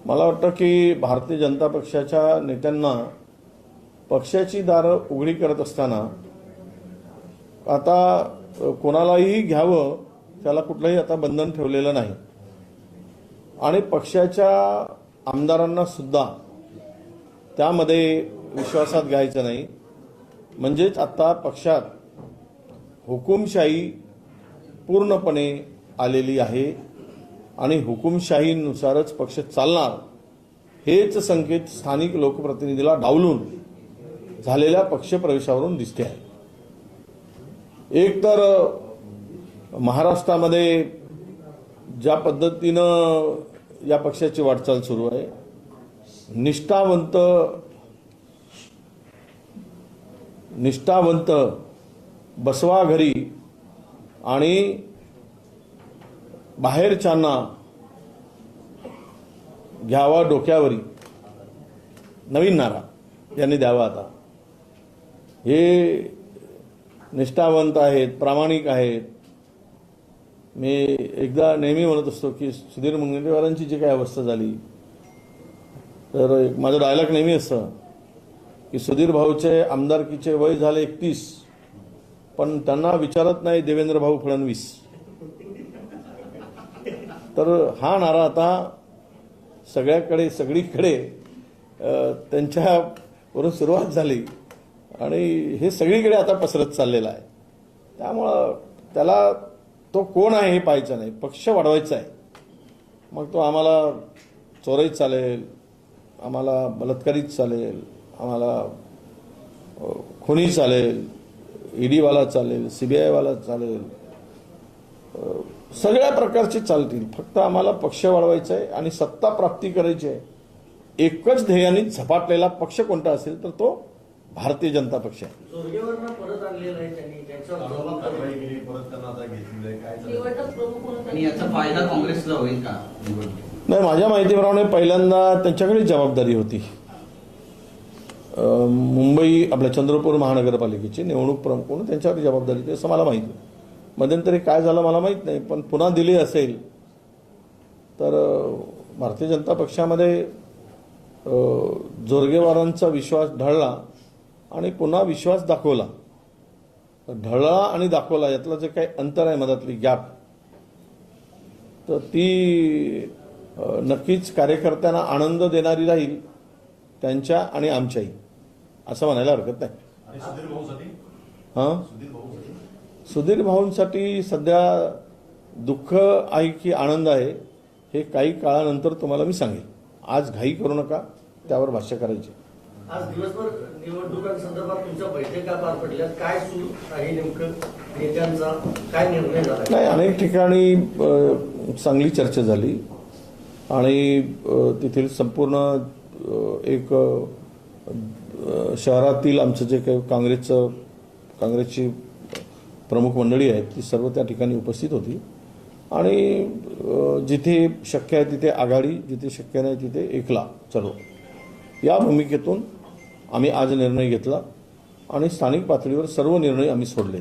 मला वाटतं की भारतीय जनता पक्षाच्या नेत्यांना पक्षाची दारं उघडी करत असताना आता कोणालाही घ्यावं त्याला कुठलंही आता बंधन ठेवलेलं नाही आणि पक्षाच्या आमदारांना सुद्धा त्यामध्ये विश्वासात घ्यायचं नाही। म्हणजेच आता पक्षात हुकुमशाही पूर्णपणे आलेली आहे आणि हुकुमशाहीनुसारच पक्ष चालणार हेच संकेत स्थानिक लोकप्रतिनिधीला डावलून झालेल्या पक्षप्रवेशावरून दिसते आहे। एक तर महाराष्ट्रामध्ये ज्या पद्धतीनं या पक्षाची वाटचाल सुरू आहे, निष्ठावंत बसवा घरी आणि बाहेरच्यांना घ्यावा डोक्यावरी नवीन नारा यांनी द्यावा। आता हे निष्ठावंत आहेत, प्रामाणिक आहेत। मी एकदा नेहमी म्हणत असतो की सुधीर मुनगंटीवारांची जी काही अवस्था झाली, तर एक माझा डायलॉग नेहमी असतं की सुधीर भाऊचे आमदारकीचे वय झाले 31, पण त्यांना विचारत नाही देवेंद्र भाऊ फडणवीस। तर हा नारा आता सगळीकडे त्यांच्यावरून सुरुवात झाली आणि हे सगळीकडे आता पसरत चाललेलं आहे। त्यामुळं त्याला तो कोण आहे हे पाहायचं नाही, पक्ष वाढवायचा आहे। मग तो आम्हाला चोरीत चालेल, आम्हाला बलात्कारीत चालेल, आम्हाला खुनी चालेल, ईडीवाला चालेल, सीबीआयवाला चालेल, सगळ्या प्रकारचे चालतील। फक्त आम्हाला पक्ष वाढवायचा आहे आणि सत्ता प्राप्ती करायची आहे। एकच ध्येयाने झपाटलेला पक्ष कोणता असेल तर तो भारतीय जनता पक्ष आहे। परत आणलेला आहे त्यांनी, याचा फायदा काँग्रेसला होईल का? नाही, माझ्या माहितीप्रमाणे पहिल्यांदा त्यांच्याकडे जबाबदारी होती। मुंबई आपल्या चंद्रपूर महानगरपालिकेची निवडणूक प्रमुख म्हणून त्यांच्यावर जबाबदारी होती असं मला माहिती आहे। मध्यंतरी काय झालं मला माहित नाही, पण पुन्हा दिली असेल तर भारतीय जनता पक्षामध्ये जोरगेवारांचा विश्वास ढळला आणि पुन्हा विश्वास दाखवला। ढळला आणि दाखवला यातलं जे काही अंतर आहे, मधातली गॅप, तर ती नक्कीच कार्यकर्त्यांना आनंद देणारी राहील, त्यांच्या आणि आमच्याही, असं म्हणायला हरकत नाही। सुधीर भाऊंसाठी सध्या दुःख आहे की आनंद आहे हे काही काळानंतर तुम्हाला मी सांगेन। आज घाई करू नका, त्यावर भाष्य करायचे। आज दिवसभर निवडणुकांसंदर्भात तुमच्या बैठका पार पडल्या, काय सुरू आहे नेमकं, नेत्यांचा काय निर्णय झाला? नाही, अनेक ठिकाणी चांगली चर्चा झाली आणि तेथील संपूर्ण एक शहरातील आमचं जे काही काँग्रेसची प्रमुख मंडळी आहेत ती सर्व त्या ठिकाणी उपस्थित होती आणि जिथे शक्य आहे तिथे आघाडी, जिथे शक्य नाही तिथे एकला चलो, या भूमिकेतून आम्ही आज निर्णय घेतला आणि स्थानिक पातळीवर सर्व निर्णय आम्ही सोडले।